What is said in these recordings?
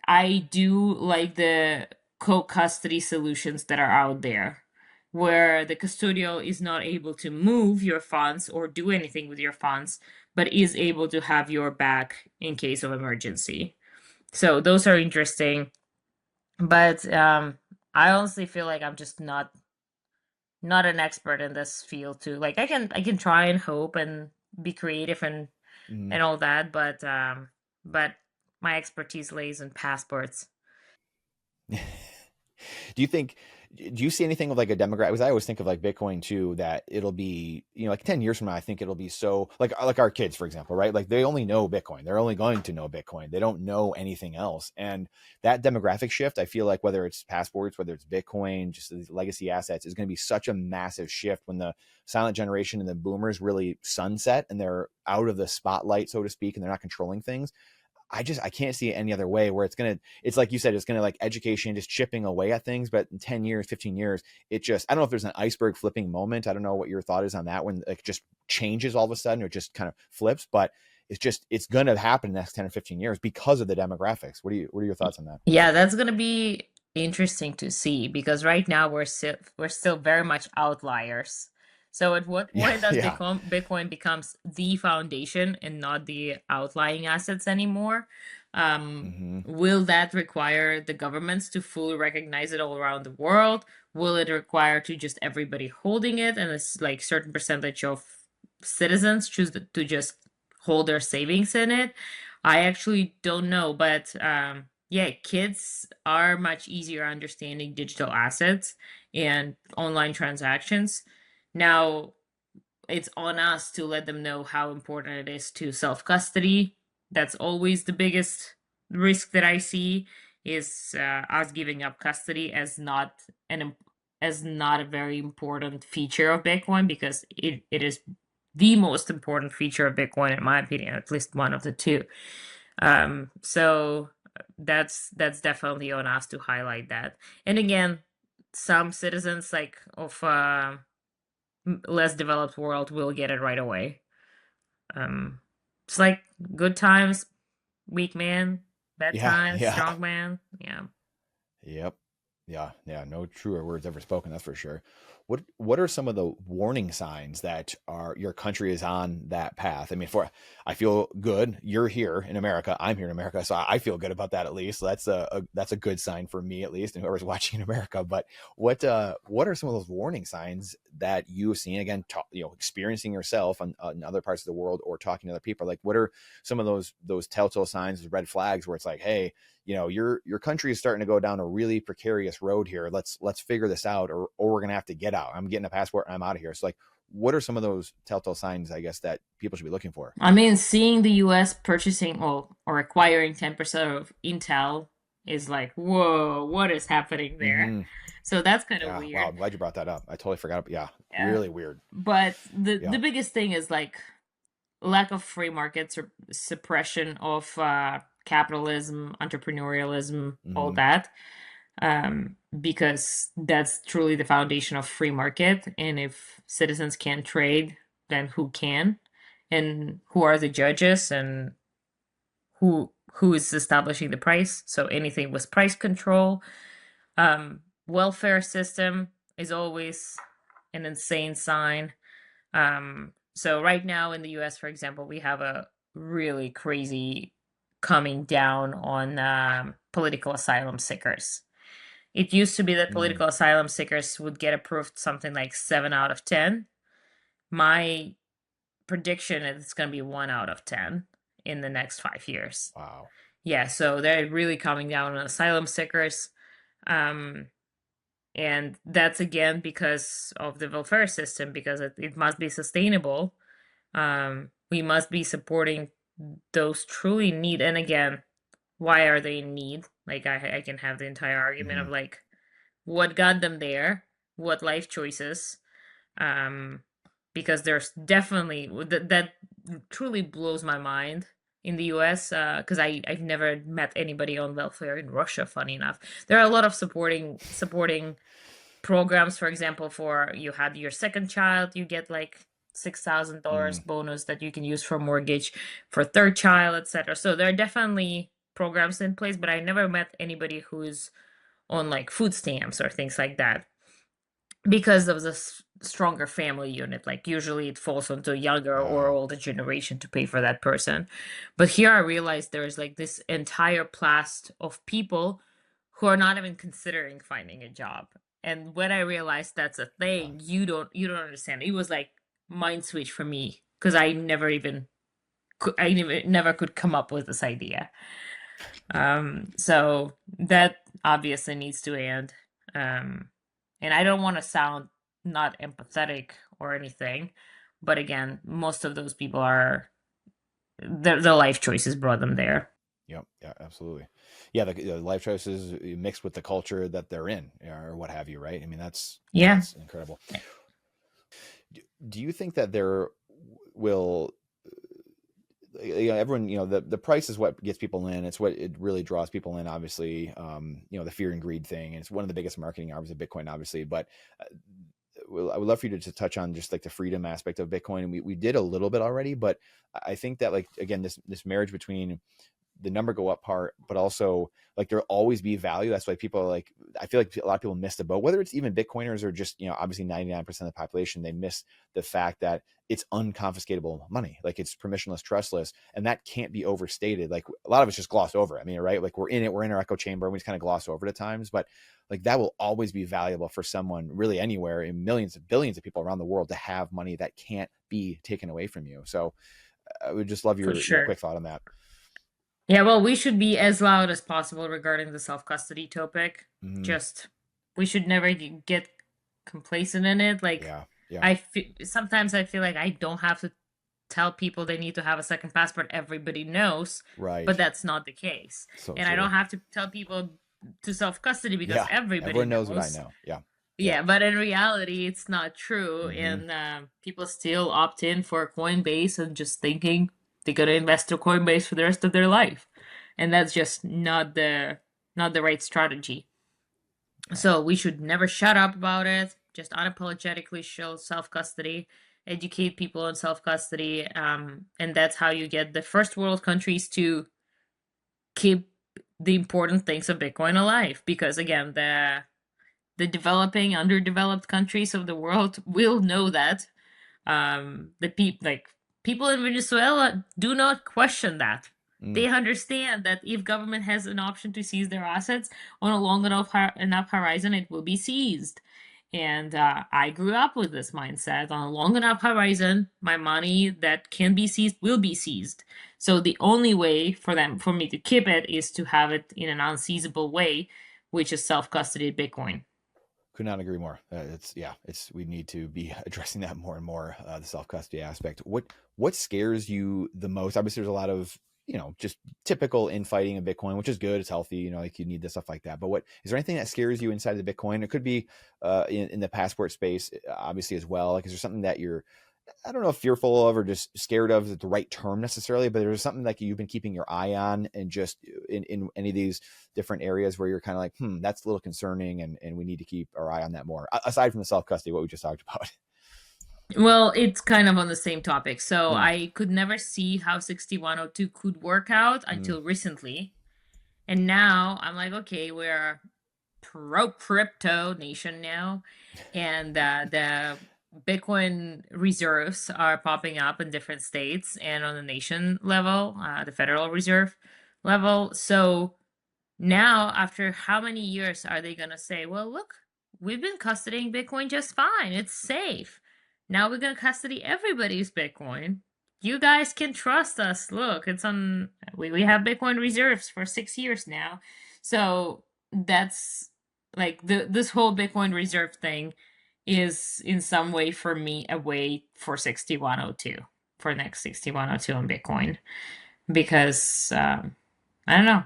I do like the co-custody solutions that are out there, where the custodial is not able to move your funds or do anything with your funds, but is able to have your back in case of emergency. So those are interesting, but I honestly feel like I'm just not an expert in this field too. Like I can try and hope and be creative Mhm. and all that, but my expertise lays in passports. Do you think, do you see anything of like a demographic? Because I always think of like Bitcoin too, that it'll be, like 10 years from now, I think it'll be so like our kids, for example, right? Like they only know Bitcoin. They're only going to know Bitcoin. They don't know anything else. And that demographic shift, I feel like whether it's passports, whether it's Bitcoin, just these legacy assets, is going to be such a massive shift when the silent generation and the boomers really sunset and they're out of the spotlight, so to speak, and they're not controlling things. I can't see it any other way where it's like you said, it's gonna like education just chipping away at things. But in 10 years, 15 years, it just, I don't know if there's an iceberg flipping moment. I don't know what your thought is on that when it just changes all of a sudden or just kind of flips, but it's gonna happen in the next 10 or 15 years because of the demographics. What are your thoughts on that? Yeah, that's gonna be interesting to see because right now we're still very much outliers. So at what Yeah, point does yeah. Bitcoin becomes the foundation and not the outlying assets anymore? Hmm. Will that require the governments to fully recognize it all around the world? Will it require to just everybody holding it and it's like certain percentage of citizens choose to just hold their savings in it? I actually don't know, but yeah, kids are much easier understanding digital assets and online transactions. Now, it's on us to let them know how important it is to self-custody. That's always the biggest risk that I see is us giving up custody an as not a very important feature of Bitcoin because it is the most important feature of Bitcoin in my opinion, at least one of the two. So that's definitely on us to highlight that. And again, some citizens like of less developed world will get it right away. Um, it's like good times, weak man, bad Yeah, times, yeah. strong man. Yeah. Yep. Yeah, yeah, no truer words ever spoken, that's for sure. What are some of the warning signs that are your country is on that path? I mean, for I feel good. You're here in America. I'm here in America, so I feel good about that at least. So that's a good sign for me at least, and whoever's watching in America. But what are some of those warning signs that you've seen again, experiencing yourself on other parts of the world or talking to other people? Like, what are some of those telltale signs, those red flags where it's like, hey, your country is starting to go down a really precarious road here. Let's figure this out, or we're gonna have to get out. I'm getting a passport and I'm out of here. So like, what are some of those telltale signs, I guess, that people should be looking for? I mean, seeing the US purchasing or acquiring 10% of Intel is like, whoa, what is happening there? Mm-hmm. So that's kind of Yeah. Wow. weird. I'm glad you brought that up. I totally forgot. Yeah. Yeah. Really weird. But the Yeah. biggest thing is like lack of free markets or suppression of capitalism, entrepreneurialism, all Mm-hmm. that, because that's truly the foundation of free market. And if citizens can't trade, then who can? And who are the judges? And who is establishing the price? So anything with price control, welfare system is always an insane sign. So right now in the US, for example, we have a really crazy coming down on political asylum seekers. It used to be that Mm. political asylum seekers would get approved something like 7 out of 10. My prediction is it's going to be 1 out of 10 in the next 5 years. Wow. Yeah, so they're really coming down on asylum seekers. Um, and that's again because of the welfare system, because it must be sustainable. We must be supporting those truly need. And again, why are they in need? Like I can have the entire argument Mm-hmm. of like what got them there, what life choices, um, because there's definitely that truly blows my mind in the US because I've never met anybody on welfare in Russia. Funny enough, there are a lot of supporting programs. For example, for you had your second child, you get like $6,000 Mm. bonus that you can use for mortgage for third child, etc. So there are definitely programs in place, but I never met anybody who's on like food stamps or things like that because of the stronger family unit. Like usually it falls onto a younger or older generation to pay for that person. But here I realized there's like this entire plast of people who are not even considering finding a job. And when I realized that's a Yeah. thing, you don't understand. It was like mind switch for me because I never even never could come up with this idea. So that obviously needs to end. Um, and I don't want to sound not empathetic or anything, but again, most of those people are their life choices brought them there. Yep. Yeah, absolutely. Yeah, the life choices mixed with the culture that they're in, or what have you, right? I mean, Yeah, that's incredible. Do you think that there will, everyone, the price is what gets people in. It's what it really draws people in, obviously. The fear and greed thing, and it's one of the biggest marketing arms of Bitcoin, obviously. But I would love for you to touch on just like the freedom aspect of Bitcoin. And we did a little bit already, but I think that, like, again, this marriage between the number go up part, but also like there'll always be value. That's why people are like, I feel like a lot of people miss the boat, whether it's even Bitcoiners or just, obviously 99% of the population, they miss the fact that it's unconfiscatable money. Like it's permissionless, trustless, and that can't be overstated. Like a lot of it's just glossed over. I mean, right? Like we're in our echo chamber and we just kind of gloss over it at times, but like that will always be valuable for someone really anywhere in millions of billions of people around the world to have money that can't be taken away from you. So I would just love for your sure. quick thought on that. Yeah, well, we should be as loud as possible regarding the self-custody topic. Mm-hmm. Just we should never get complacent in it. Like Yeah. Yeah. sometimes I feel like I don't have to tell people they need to have a second passport. Everybody knows, but Right. that's not the case. So And I don't true. have to tell people to self-custody because Yeah. everybody Everyone knows what I knows. know. Yeah. Yep. Yeah, but in reality, it's not true, Mm-hmm. and people still opt in for Coinbase and just thinking they're gonna invest in Coinbase for the rest of their life, and that's just not the right strategy. Yeah. So we should never shut up about it. Just unapologetically show self custody, educate people on self custody, and that's how you get the first world countries to keep the important things of Bitcoin alive. Because again, the developing, underdeveloped countries of the world will know that. The people in Venezuela do not question that. Mm. They understand that if government has an option to seize their assets on a long enough horizon, it will be seized. And I grew up with this mindset. On a long enough horizon, my money that can be seized will be seized. So the only way for me to keep it is to have it in an unseizable way, which is self-custody Bitcoin. Could not agree more. We need to be addressing that more and more. The self custody aspect. What scares you the most? Obviously, there's a lot of just typical infighting in Bitcoin, which is good. It's healthy. Like you need this stuff like that. But what is there anything that scares you inside of the Bitcoin? It could be in the passport space, obviously as well. Like, is there something that you're, I don't know if fearful of or just scared of is the right term necessarily, but there's something like you've been keeping your eye on and just in any of these different areas where you're kind of like, that's a little concerning and we need to keep our eye on that more. Aside from the self-custody, what we just talked about. Well, it's kind of on the same topic. So Mm, I could never see how 6102 could work out mm, until recently. And now I'm like, okay, we're pro crypto nation now. And the Bitcoin reserves are popping up in different states and on the nation level, the Federal Reserve level. So now, after how many years are they going to say, well, look, we've been custodying Bitcoin just fine. It's safe. Now we're going to custody everybody's Bitcoin. You guys can trust us. Look, it's on, we have Bitcoin reserves for 6 years now. So that's like this whole Bitcoin reserve thing is in some way for me a way for 6102, for next 6102 on Bitcoin. Because I don't know.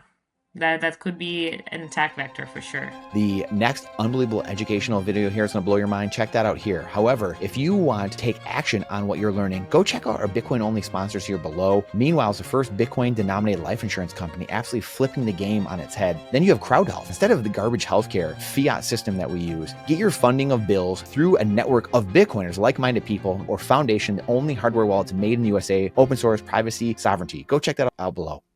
That could be an attack vector for sure. The next unbelievable educational video here is going to blow your mind. Check that out here. However, if you want to take action on what you're learning, go check out our Bitcoin only sponsors here below. Meanwhile, it's the first Bitcoin denominated life insurance company absolutely flipping the game on its head. Then you have Crowd Health. Instead of the garbage healthcare fiat system that we use, get your funding of bills through a network of Bitcoiners, like-minded people, or foundation, the only hardware wallets made in the USA, open source, privacy, sovereignty. Go check that out below.